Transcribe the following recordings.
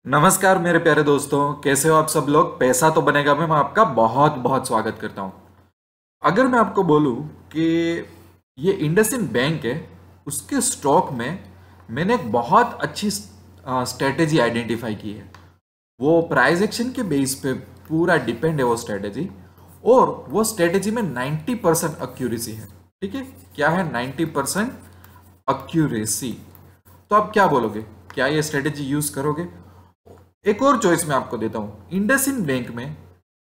नमस्कार मेरे प्यारे दोस्तों, कैसे हो आप सब लोग। पैसा तो बनेगा में मैं आपका बहुत बहुत स्वागत करता हूं। अगर मैं आपको बोलूं कि ये इंडसइंड बैंक है, उसके स्टॉक में मैंने एक बहुत अच्छी स्ट्रेटेजी आइडेंटिफाई की है। वो प्राइस एक्शन के बेस पे पूरा डिपेंड है वो स्ट्रेटेजी, और वो स्ट्रेटेजी में 90% अक्यूरेसी है। ठीक है, क्या है 90% अक्यूरेसी। तो आप क्या बोलोगे, क्या ये स्ट्रेटेजी यूज करोगे? एक और चॉइस मैं आपको देता हूं। इंडसइंड बैंक में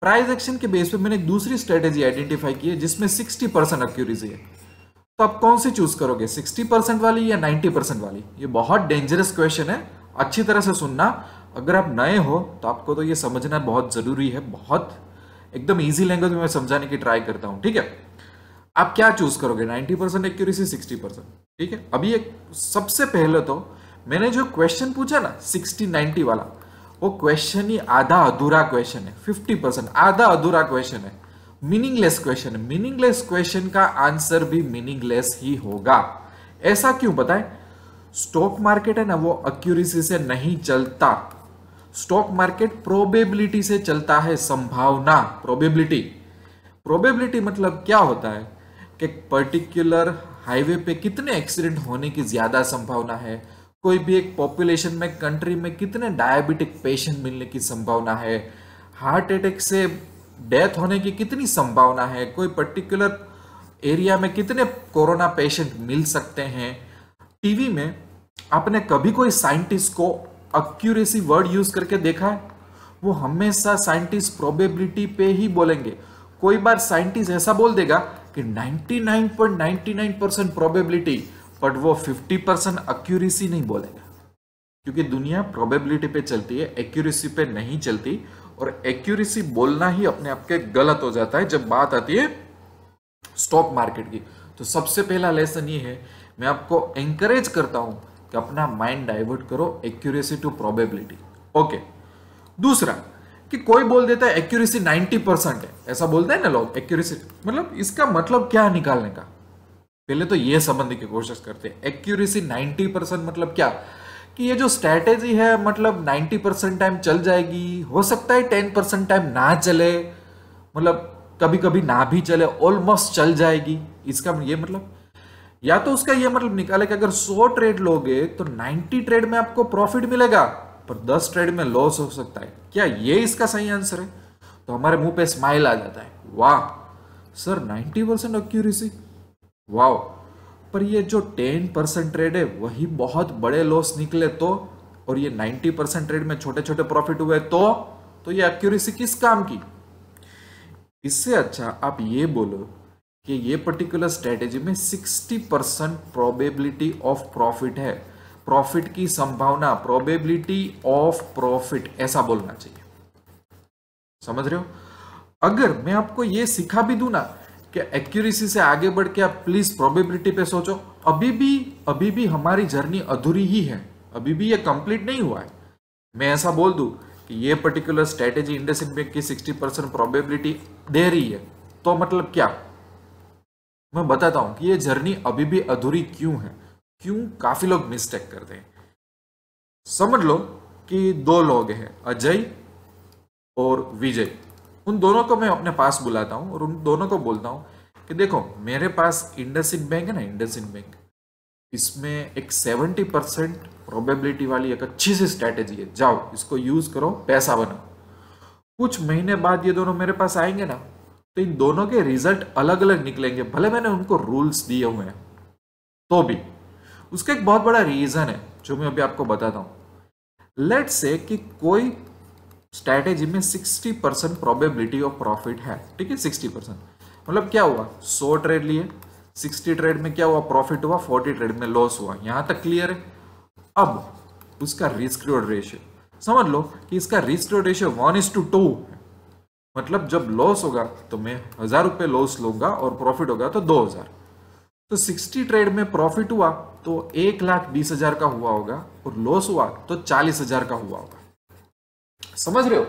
प्राइस एक्शन के बेस पे मैंने एक दूसरी स्ट्रेटेजी आइडेंटिफाई की है जिसमें 60% एक्यूरेसी है। तो आप कौन सी चूज करोगे, 60% वाली या 90% वाली? ये बहुत डेंजरस क्वेश्चन है, अच्छी तरह से सुनना। अगर आप नए हो तो आपको तो ये समझना बहुत जरूरी है। बहुत एकदम इजी लैंग्वेज में मैं समझाने की ट्राई करता हूं, ठीक है। आप क्या चूज करोगे, 90% एक्यूरेसी, 60%? ठीक है, अभी एक सबसे पहले तो मैंने जो क्वेश्चन पूछा ना 60-90 वाला, वो क्वेश्चन ही आधा अधूरा क्वेश्चन है। 50% आधा अधूरा क्वेश्चन है, मीनिंगलेस क्वेश्चन है। मीनिंगलेस क्वेश्चन का आंसर भी मीनिंगलेस ही होगा। ऐसा क्यों पता है? स्टॉक मार्केट है ना, वो एक्यूरेसी से नहीं चलता। स्टॉक मार्केट प्रोबेबिलिटी से चलता है, संभावना, प्रोबेबिलिटी। प्रोबेबिलिटी मतलब क्या होता है कि पर्टिकुलर हाईवे पे कितने एक्सीडेंट होने की ज्यादा संभावना है, कोई भी एक पॉपुलेशन में, कंट्री में कितने डायबिटिक पेशेंट मिलने की संभावना है, हार्ट अटैक से डेथ होने की कितनी संभावना है, कोई पर्टिकुलर एरिया में कितने कोरोना पेशेंट मिल सकते हैं। टीवी में आपने कभी कोई साइंटिस्ट को एक्यूरेसी वर्ड यूज करके देखा है? वो हमेशा साइंटिस्ट प्रोबेबिलिटी पे ही बोलेंगे। कोई बार साइंटिस्ट ऐसा बोल देगा कि 99.99% प्रोबेबिलिटी, बट वो 50% एक्यूरेसी नहीं बोलेगा, क्योंकि दुनिया प्रोबेबिलिटी पे चलती है, एक्यूरेसी पे नहीं चलती। और एक्यूरेसी बोलना ही अपने आप के गलत हो जाता है जब बात आती है स्टॉक मार्केट की। तो सबसे पहला लेसन ये है, मैं आपको एंकरेज करता हूं कि अपना माइंड डाइवर्ट करो एक्यूरेसी टू प्रोबेबिलिटी। ओके। दूसरा, कि कोई बोल देता है एक्यूरेसी 90% है, ऐसा बोलते हैं ना लोग। एक्यूरेसी मतलब इसका मतलब क्या निकालने का, पहले तो ये समझने की कोशिश करते हैं। एक्यूरेसी 90% मतलब क्या? कि ये जो स्ट्रैटेजी है, मतलब 90% टाइम चल जाएगी, हो सकता है 10% टाइम ना चले, मतलब कभी कभी ना भी चले, ऑलमोस्ट चल जाएगी। इसका ये मतलब, या तो उसका ये मतलब निकाले कि अगर 100 ट्रेड लोगे तो 90 ट्रेड में आपको प्रॉफिट मिलेगा, पर 10 ट्रेड में लॉस हो सकता है। क्या ये इसका सही आंसर है? तो हमारे मुंह पे स्माइल आ जाता है, वाह सर 90% एक्यूरेसी, वाह। पर ये जो 10% ट्रेड है वही बहुत बड़े लॉस निकले तो, और ये 90% ट्रेड में छोटे छोटे प्रॉफिट हुए तो ये एक्यूरेसी किस काम की? इससे अच्छा आप ये बोलो कि ये पर्टिकुलर स्ट्रेटेजी में 60% प्रोबेबिलिटी ऑफ प्रॉफिट है, प्रॉफिट की संभावना, प्रोबेबिलिटी ऑफ प्रॉफिट, ऐसा बोलना चाहिए। समझ रहे हो? अगर मैं आपको ये सिखा भी दूं ना कि एक्यूरेसी से आगे बढ़ के आप प्लीज प्रोबेबिलिटी पे सोचो, अभी भी हमारी जर्नी अधूरी ही है, अभी भी ये कंप्लीट नहीं हुआ है। मैं ऐसा बोल दूं कि ये पर्टिकुलर स्ट्रेटेजी इंडसइंड बैंक की 60% प्रोबेबिलिटी दे रही है, तो मतलब क्या? मैं बताता हूं कि ये जर्नी अभी भी अधूरी क्यों है, क्यों काफी लोग मिस्टेक करते हैं। समझ लो कि दो लोग हैं, अजय और विजय। उन दोनों को मैं अपने पास बुलाता हूं और उन दोनों को बोलता हूं कि देखो, मेरे पास इंडसइंड बैंक है ना, इंडसइंड बैंक, इसमें एक 70% प्रोबेबिलिटी वाली एक अच्छी सी स्ट्रैटेजी है, जाओ इसको यूज करो, पैसा बनाओ। कुछ महीने बाद ये दोनों मेरे पास आएंगे ना, तो इन दोनों के रिजल्ट अलग अलग निकलेंगे, भले मैंने उनको रूल्स दिए हुए हैं तो भी। उसका एक बहुत बड़ा रीजन है जो मैं अभी आपको बताता हूं। लेट्स से कि कोई स्ट्रैटेजी में 60% प्रोबेबिलिटी ऑफ प्रॉफिट है, ठीक है। 60% मतलब क्या हुआ, 100 ट्रेड लिए, 60 ट्रेड में क्या हुआ, प्रॉफिट हुआ, 40 ट्रेड में लॉस हुआ। यहां तक क्लियर है? अब उसका रिस्क रिवॉर्ड रेशियो समझ लो कि इसका रिस्क रिवॉर्ड रेशियो 1:2 है। मतलब जब लॉस होगा तो मैं 1,000 रुपए लॉस लूंगा और प्रॉफिट होगा तो 2,000। तो 60 ट्रेड में प्रॉफिट हुआ तो 1,20,000 का हुआ होगा, और लॉस हुआ तो 40,000 का हुआ होगा। समझ रहे हो?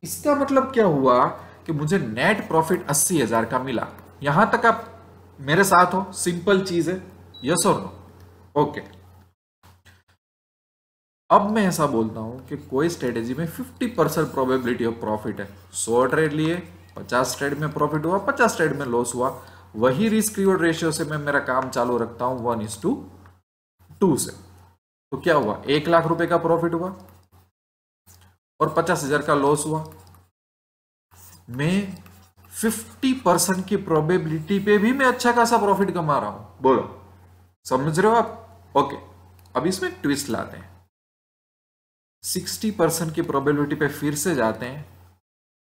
इसका मतलब क्या हुआ कि मुझे नेट प्रॉफिट 80,000 का मिला। यहां तक आप मेरे साथ हो? सिंपल चीज है, यस और नो? ओके। अब मैं ऐसा बोलता हूं कि कोई स्ट्रेटेजी में 50% प्रोबेबिलिटी ऑफ प्रॉफिट है, 100 ट्रेड लिए, 50 ट्रेड में प्रॉफिट हुआ, 50 ट्रेड में लॉस हुआ, वही रिस्क रिवॉर्ड रेशियो से मैं मेरा काम चालू रखता हूं 1:2 से। तो क्या हुआ, 1 लाख रुपए का प्रॉफिट हुआ और 50,000 का लॉस हुआ। मैं 50% की प्रोबेबिलिटी पे भी मैं अच्छा खासा प्रॉफिट कमा रहा हूं। बोलो, समझ रहे हो आप? ओके, अब इसमें ट्विस्ट लाते हैं। 60% की प्रोबेबिलिटी पे फिर से जाते हैं,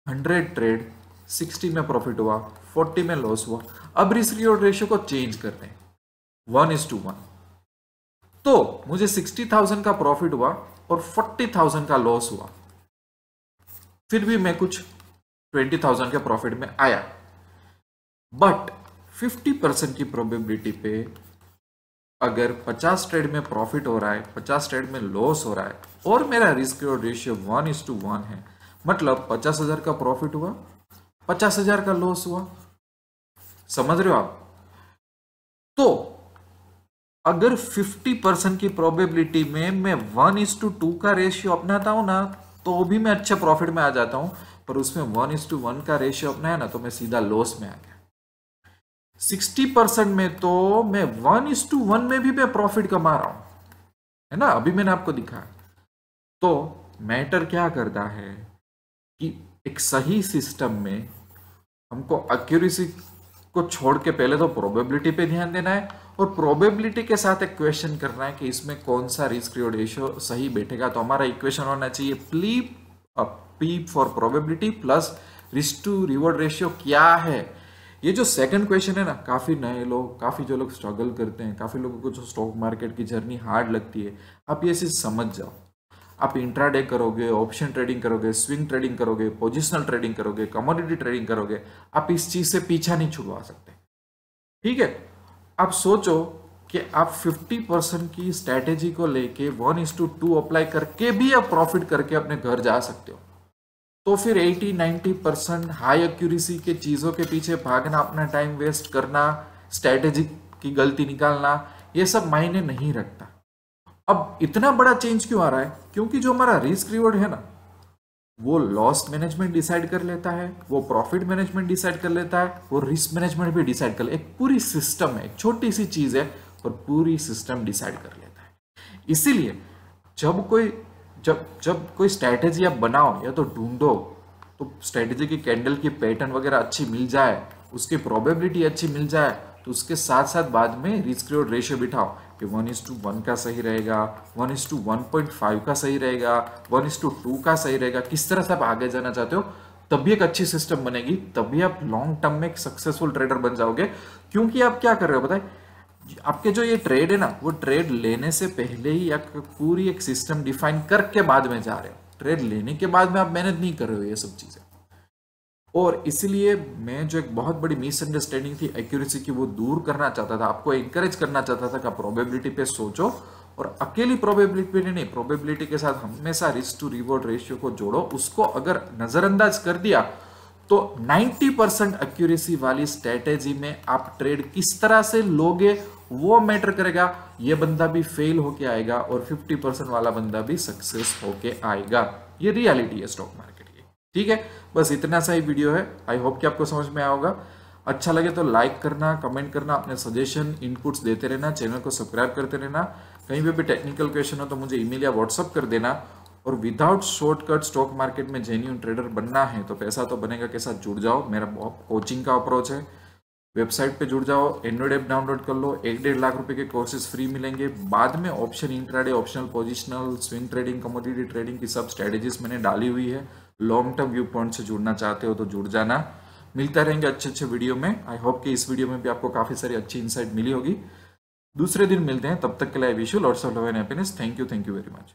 100 ट्रेड, 60 में प्रॉफिट हुआ, 40 में लॉस हुआ। अब रिस्क रिवॉर्ड रेशियो को चेंज करते हैं 1:1। तो मुझे 60,000 का प्रॉफिट हुआ और 40,000 का लॉस हुआ, फिर भी मैं कुछ 20,000 के प्रॉफिट में आया। बट 50% की प्रोबेबिलिटी पे अगर 50 ट्रेड में प्रॉफिट हो रहा है, 50 ट्रेड में लॉस हो रहा है और मेरा रिस्क रिवॉर्ड रेशियो 1:1 है, मतलब 50,000 का प्रॉफिट हुआ, 50,000 का लॉस हुआ। समझ रहे हो आप? तो अगर 50% की प्रोबेबिलिटी में मैं 1:2 का रेशियो अपनाता हूं ना, तो भी मैं अच्छे प्रॉफिट में आ जाता हूं, पर उसमें 1:1 का रेशियो अपनाया ना, तो मैं सीधा लॉस में आ गया। 60% में तो मैं 1:1 में भी मैं प्रॉफिट कमा रहा हूं, है ना? अभी मैंने आपको दिखाया। तो मैटर क्या करता है कि एक सही सिस्टम में हमको एक्यूरेसी को छोड़ के पहले तो प्रोबेबिलिटी पे ध्यान देना है, और प्रोबेबिलिटी के साथ एक क्वेश्चन करना है कि इसमें कौन सा रिस्क रिवॉर्ड रेशियो सही बैठेगा। तो हमारा इक्वेशन होना चाहिए P for probability plus risk to reward ratio क्या है। ये जो सेकंड क्वेश्चन है ना, काफी नए लोग, काफी जो लोग स्ट्रगल करते हैं, काफी लोगों को जो स्टॉक मार्केट की जर्नी हार्ड लगती है, आप ये चीज समझ जाओ। आप इंट्राडे करोगे, ऑप्शन ट्रेडिंग करोगे, स्विंग ट्रेडिंग करोगे, पोजिशनल ट्रेडिंग करोगे, कमोडिटी ट्रेडिंग करोगे, आप इस चीज से पीछा नहीं छुड़वा सकते। ठीक है? आप सोचो कि आप 50% की स्ट्रेटेजी को लेके 1:2 अप्लाई करके भी आप प्रॉफिट करके अपने घर जा सकते हो। तो फिर 80-90% हाई एक्यूरेसी के चीजों के पीछे भागना, अपना टाइम वेस्ट करना, स्ट्रेटेजी की गलती निकालना, ये सब मायने नहीं रखता। अब इतना बड़ा चेंज क्यों आ रहा है? क्योंकि जो हमारा रिस्क रिवॉर्ड है ना, वो लॉस मैनेजमेंट डिसाइड कर लेता है, वो प्रॉफिट मैनेजमेंट डिसाइड कर लेता है, वो रिस्क मैनेजमेंट भी डिसाइड कर ले। एक पूरी सिस्टम है, एक छोटी सी चीज है और पूरी सिस्टम डिसाइड कर लेता है। इसीलिए जब कोई स्ट्रैटेजी आप बनाओ या तो ढूंढो, तो स्ट्रैटेजी की कैंडल की पैटर्न वगैरह अच्छी मिल जाए, उसकी प्रोबेबिलिटी अच्छी मिल जाए, तो उसके साथ साथ बाद में रिस्क रिवॉर्ड रेशियो बिठाओ कि 1:1 का सही रहेगा, 1:1.5 का सही रहेगा, 1:2 का सही रहेगा। किस तरह से आप आगे जाना चाहते हो, तभी एक अच्छी सिस्टम बनेगी, तभी आप लॉन्ग टर्म में एक सक्सेसफुल ट्रेडर बन जाओगे। क्योंकि आप क्या कर रहे हो, बताए, आपके जो ये ट्रेड है ना, वो ट्रेड लेने से पहले ही एक पूरी एक सिस्टम डिफाइन करके बाद में जा रहे हो। ट्रेड लेने के बाद में आप मेहनत नहीं कर रहे हो ये सब चीजें। और इसलिए मैं जो एक बहुत बड़ी मिसअंडरस्टैंडिंग थी एक्यूरेसी की, वो दूर करना चाहता था, आपको एनकरेज करना चाहता था कि आप प्रोबेबिलिटी पे सोचो, और अकेली प्रोबेबिलिटी पे नहीं, प्रोबेबिलिटी के साथ हमेशा रिस्क टू रिवॉर्ड रेशियो को जोड़ो। उसको अगर नजरअंदाज कर दिया तो 90% एक्यूरेसी वाली स्ट्रेटेजी में आप ट्रेड किस तरह से लोगे वो मैटर करेगा। ये बंदा भी फेल होके आएगा और 50% वाला बंदा भी सक्सेस होके आएगा। ये रियलिटी है स्टॉक मार्केट की। ठीक है, बस इतना सा ही वीडियो है। आई होप कि आपको समझ में आया होगा। अच्छा लगे तो लाइक करना, कमेंट करना, अपने सजेशन इनपुट्स देते रहना, चैनल को सब्सक्राइब करते रहना। कहीं पे भी टेक्निकल क्वेश्चन हो तो मुझे ईमेल या व्हाट्सअप कर देना। और विदाउट शॉर्टकट स्टॉक मार्केट में जेन्युइन ट्रेडर बनना है तो पैसा तो बनेगा के साथ जुड़ जाओ। मेरा कोचिंग का अप्रोच है, वेबसाइट पे जुड़ जाओ, एंड्रॉइड ऐप डाउनलोड कर लो, 1-1.5 लाख रुपए के कोर्सेज फ्री मिलेंगे। बाद में option intraday, optional positional, swing trading, commodity trading की सब स्ट्रेटेजीज मैंने डाली हुई है। लॉन्ग टर्म व्यू पॉइंट से जुड़ना चाहते हो तो जुड़ जाना। मिलता रहेंगे अच्छे वीडियो में। आई होप कि इस वीडियो में भी आपको काफी सारी अच्छी इंसाइट मिली होगी। दूसरे दिन मिलते हैं, तब तक के लिए wish you lots of love and happiness. Thank you very much.